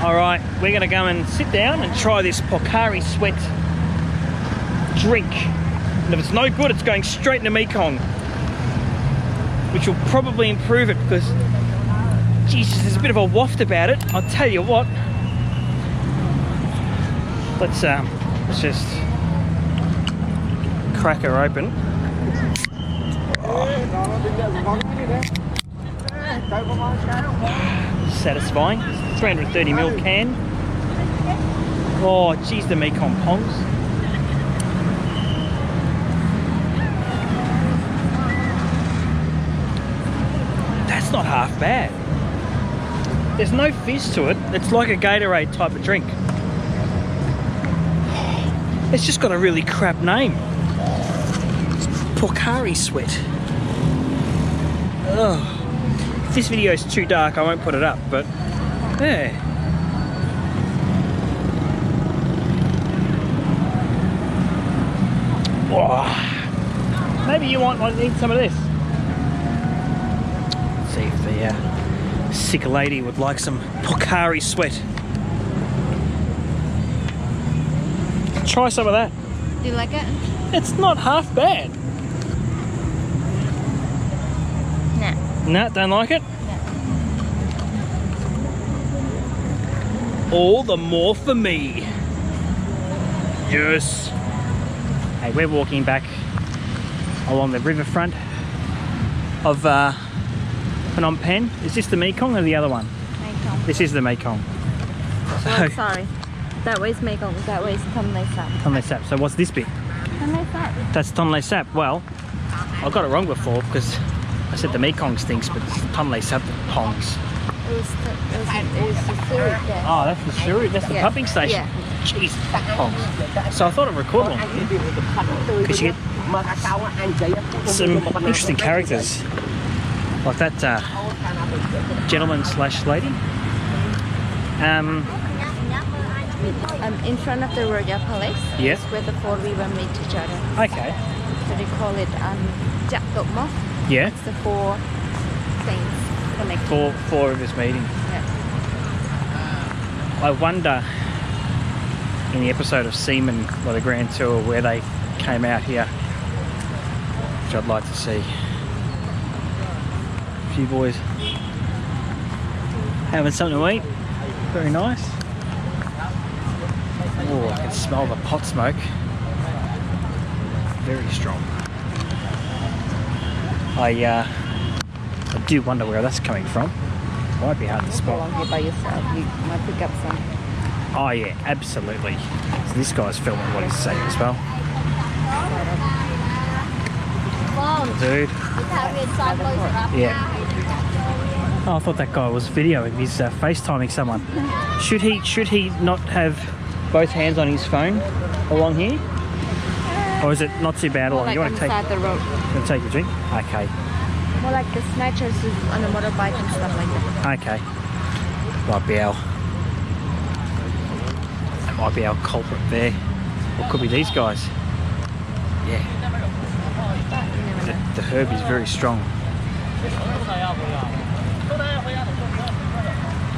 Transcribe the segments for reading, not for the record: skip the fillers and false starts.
Alright, we're going to go and sit down and try this Pocari Sweat drink. And if it's no good, it's going straight into Mekong, which will probably improve it because, Jesus, there's a bit of a waft about it. I'll tell you what. Let's just crack her open. Satisfying. 330ml can. Oh, geez, the Mekong pongs. That's not half bad. There's no fizz to it. It's like a Gatorade type of drink. It's just got a really crap name. Pocari Sweat. Ugh. If this video is too dark, I won't put it up, but yeah. Oh. Maybe you might need some of this. Let's see if the sick lady would like some Pocari Sweat. Try some of that. Do you like it? It's not half bad. No. No, don't like it? No. All the more for me. Yes. Hey, we're walking back along the riverfront of Phnom Penh. Is this the Mekong or the other one? Mekong. This is the Mekong. Oh, sorry. That way's Mekong, that way's Tonle Sap. Tonle Sap. So what's this bit? Tonle Sap. That's Tonle Sap. Well, I got it wrong before because I said the Mekong stinks, but it's Tonle Sap that pongs. It was the sewage there. Oh, that's the sewage. That's the pumping station. Yeah. Jeez, that pongs. So I thought I'd record one because you get some interesting characters like that gentleman slash lady. In front of the Royal Palace. Yes. Where the four rivers meet each other. Okay. So they call it Jak Tok Mok. Yeah. It's the four things connected. Four rivers meeting. Yeah. I wonder in the episode of Seaman by the Grand Tour where they came out here, which I'd like to see. A few boys having something to eat. Very nice. Oh, I can smell the pot smoke. Very strong. I do wonder where that's coming from. Might be hard to spot. Along here by yourself, you might pick up some. Oh yeah, absolutely. So this guy's filming what he's saying as well. Dude. Yeah. Oh, I thought that guy was videoing. He's FaceTiming someone. Should he not have both hands on his phone along here? Or is it not too bad along? Like You want to take the road. You want to take your drink? Okay. More like the snatchers on a motorbike and stuff like that. Okay. That might be our culprit there. Or could be these guys. Yeah. The herb is very strong.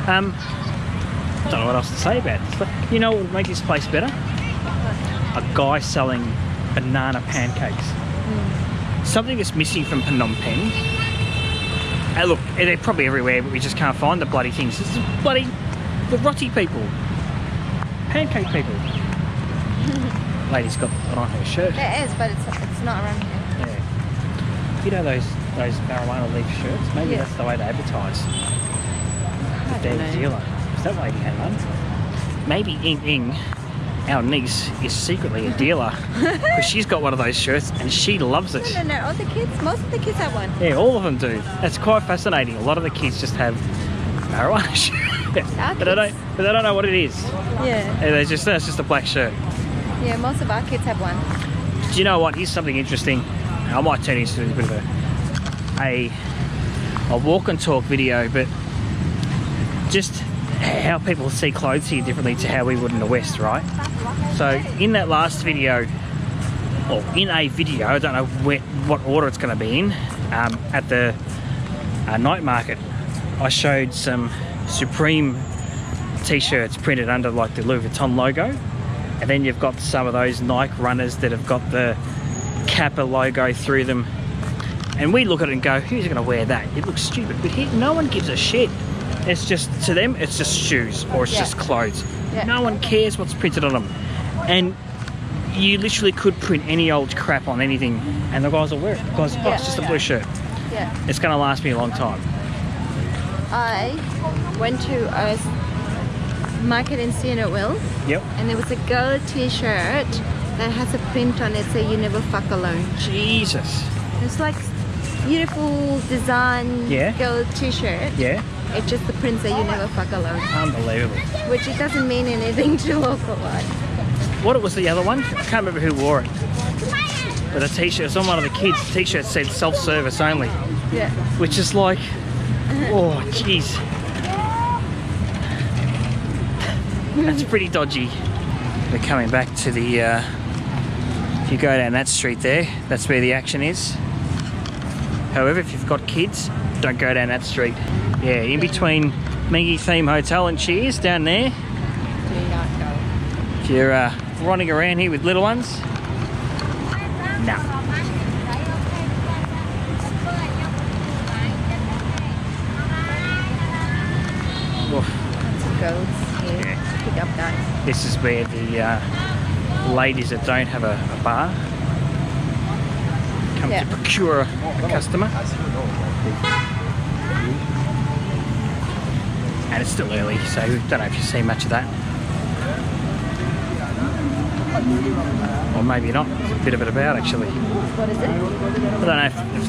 I don't know what else to say about this. But you know what would make this place better? A guy selling banana pancakes. Something that's missing from Phnom Penh. Hey, look, they're probably everywhere, but we just can't find the bloody things. This is bloody the roti people, pancake people. Lady's got it on her shirt. There is, but it's not around here. Yeah. You know those marijuana leaf shirts? Maybe that's the way they advertise. The damn dealer. Is that lady had one? Maybe Ing, our niece, is secretly a dealer because she's got one of those shirts and she loves it. No, all the kids, most of the kids have one. Yeah, all of them do. It's quite fascinating. A lot of the kids just have marijuana shirts, but they don't know what it is. Yeah. That's just a black shirt. Yeah, most of our kids have one. Do you know what? Here's something interesting. I might turn into a bit of a walk and talk video, but just how people see clothes here differently to how we would in the West, right? So in that last video, or in a video, I don't know what order it's going to be in, at the night market, I showed some Supreme t-shirts printed under like the Louis Vuitton logo. And then you've got some of those Nike runners that have got the Kappa logo through them. And we look at it and go, who's going to wear that? It looks stupid. But here, no one gives a shit. It's just, to them, it's just shoes or it's just clothes. Yeah. No one cares what's printed on them. And you literally could print any old crap on anything and the guys will wear it because oh, it's just a blue shirt. Yeah. It's going to last me a long time. I went to a market in Siem Reap, Yep. and there was a girl t-shirt that has a print on it saying "You never fuck alone." Jesus. It's like beautiful design girl t-shirt. Yeah. It's just the print that "You never fuck alone." Unbelievable. Which it doesn't mean anything to local life. What was the other one? I can't remember who wore it. But a t-shirt, it's on one of the kids' t-shirts said self-service only. Yeah. Which is like, oh jeez. That's pretty dodgy. We're coming back to the, if you go down that street there, that's where the action is. However, if you've got kids, don't go down that street. Yeah, in between Mengi Theme Hotel and Cheers down there. Do not go. If you're running around here with little ones, no. Goats here. Yeah. Pick up guys. This is where the ladies that don't have a bar come to procure a customer. And it's still early, so don't know if you see much of that. Or maybe not. There's a bit of it about actually. What is it? I don't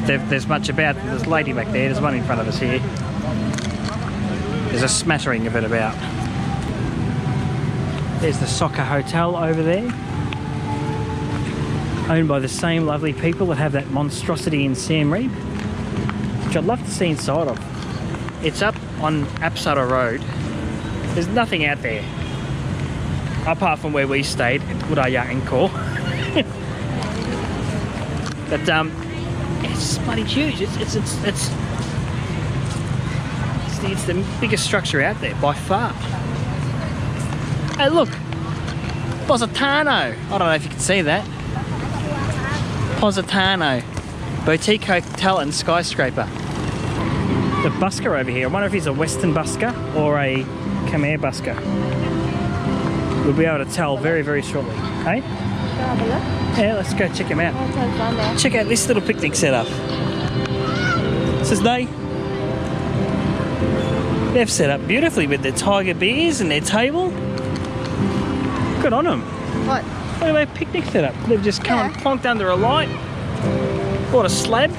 know if there's much about. There's a lady back there. There's one in front of us here. There's a smattering of it about. There's the Soccer Hotel over there. Owned by the same lovely people that have that monstrosity in Siem Reap. Which I'd love to see inside of. It's up on Apsara Road. There's nothing out there. Apart from where we stayed at Budaya Angkor. But it's bloody huge. It's the biggest structure out there by far. Hey look, Positano. I don't know if you can see that. Positano, boutique hotel and skyscraper. The busker over here. I wonder if he's a Western busker or a Khmer busker. We'll be able to tell very, very shortly. Hey? Go have a look. Yeah, let's go check him out. Hotel's down there. Check out this little picnic setup. Says they. They've set up beautifully with their tiger beers and their table. Good on them. What? Look at their picnic setup. They've just come and plonked under a light. Bought a slab.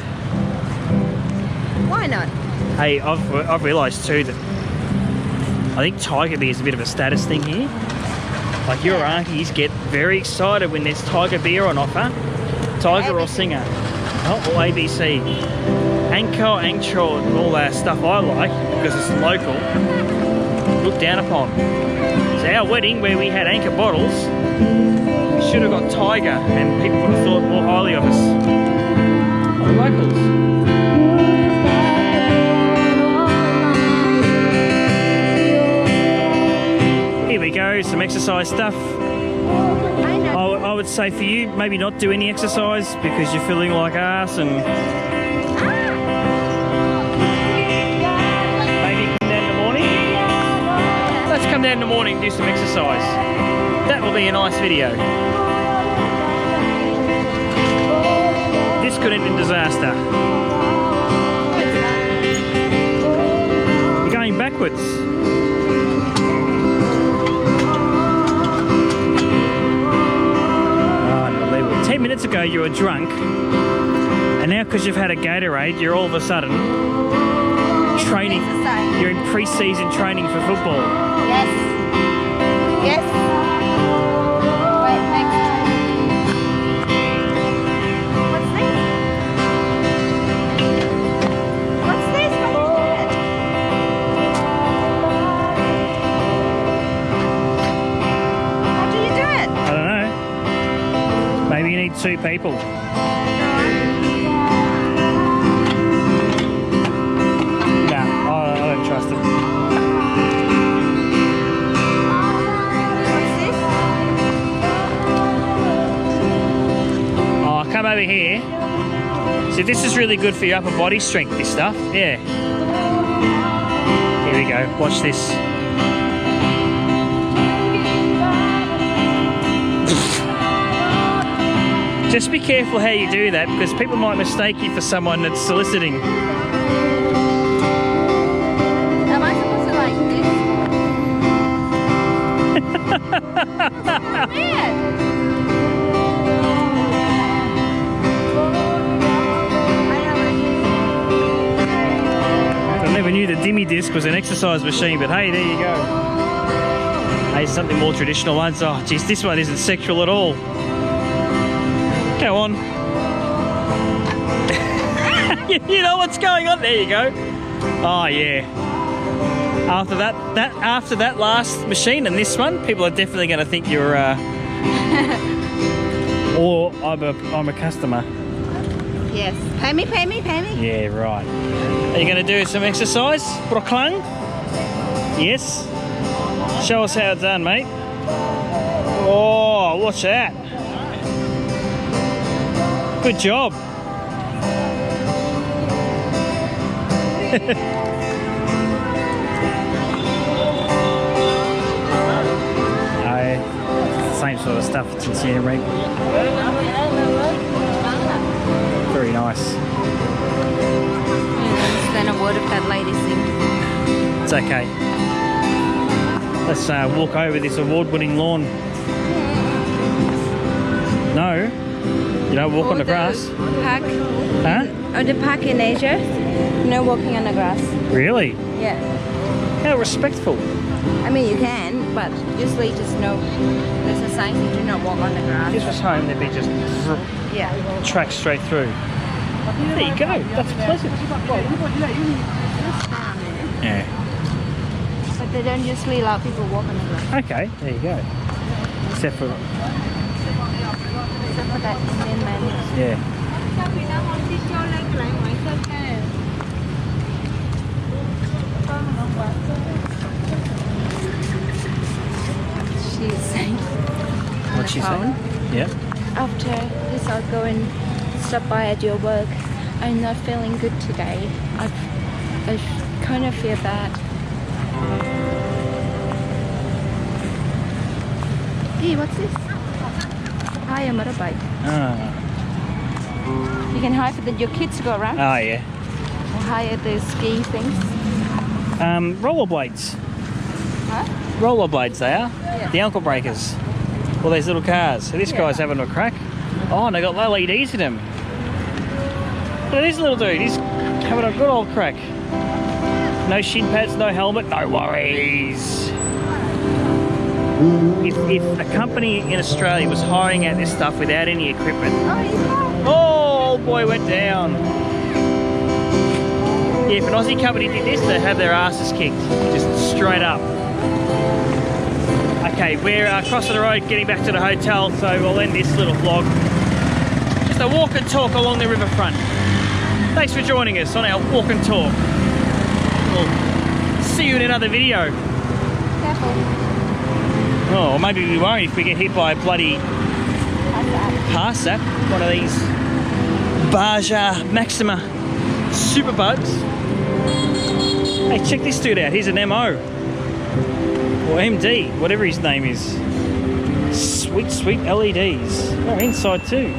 Why not? Hey, I've realised too that I think tiger beer is a bit of a status thing here. Like your aunties get very excited when there's tiger beer on offer. Tiger or Singer. Oh, or ABC. Angkor, Angkor and all that stuff I like because it's local. Looked down upon. So our wedding where we had Anchor bottles, we should have got Tiger and people would have thought more highly of us. Oh, locals. Here we go, some exercise stuff. I would say for you, maybe not do any exercise because you're feeling like ass and maybe come down in the morning. Let's come down in the morning and do some exercise. That will be a nice video. This could end in disaster. You're going backwards. Unbelievable. 10 minutes ago you were drunk, and now because you've had a Gatorade, you're all of a sudden training. You're in pre-season training for football. Yes. Yes. Wait, next. What's this? What's this? How do you do it? I don't know. Maybe you need 2 people. No, I don't trust it. over here. See, this is really good for your upper body strength, this stuff. Yeah. Here we go. Watch this. Just be careful how you do that because people might mistake you for someone that's soliciting. Am I supposed to like this? Weird. I never knew the Dimmy disc was an exercise machine, but hey, there you go. Hey, something more traditional ones. Oh, geez, this one isn't sexual at all. Go on. You know what's going on. There you go. Oh yeah. After that last machine and this one, people are definitely going to think you're or I'm a customer. Yes. Pay me. Yeah, right. Are you going to do some exercise, Brooklyn? Yes. Show us how it's done, mate. Oh, watch that. Good job. Same sort of stuff it's in Siem Reap. Very nice. I don't understand a word of that lady sing. It's okay. Let's walk over this award-winning lawn. No, you don't walk on the grass. Park. Huh? Oh, the park in Asia. No walking on the grass. Really? Yeah. How respectful. I mean, you can, but usually just no. There's a sign you do not walk on the grass. If this was home, they'd be just Yeah. track straight through. There you go. That's pleasant. Yeah. But they don't usually allow people to walk on the grass. Okay, there you go. Except for Except for that Indian man. yeah. She's saying. What'd she say? Yeah. After this, I'll go and stop by at your work. I'm not feeling good today. I kind of feel bad. Hey, what's this? Hire a motorbike. Ah. You can hire for your kids to go around. Oh yeah. Or hire the ski things. Rollerblades. Huh? Rollerblades they are. Yeah. The ankle breakers. All these little cars. So this guy's having a crack. Oh, and they got LEDs in them. Look at this little dude. He's having a good old crack. No shin pads, no helmet, no worries. If a company in Australia was hiring out this stuff without any equipment, Oh, he's fine. oh, old boy went down. Yeah, if an Aussie company did this, they'd have their asses kicked, just straight up. Okay, we're crossing the road, getting back to the hotel, so we'll end this little vlog. Just a walk and talk along the riverfront. Thanks for joining us on our walk and talk. We'll see you in another video. Careful. Oh, or maybe we won't if we get hit by a bloody Parsat, one of these Baja Maxima super bugs. Hey, check this dude out. He's an MO. Or MD, whatever his name is. Sweet, sweet LEDs. Oh, inside too.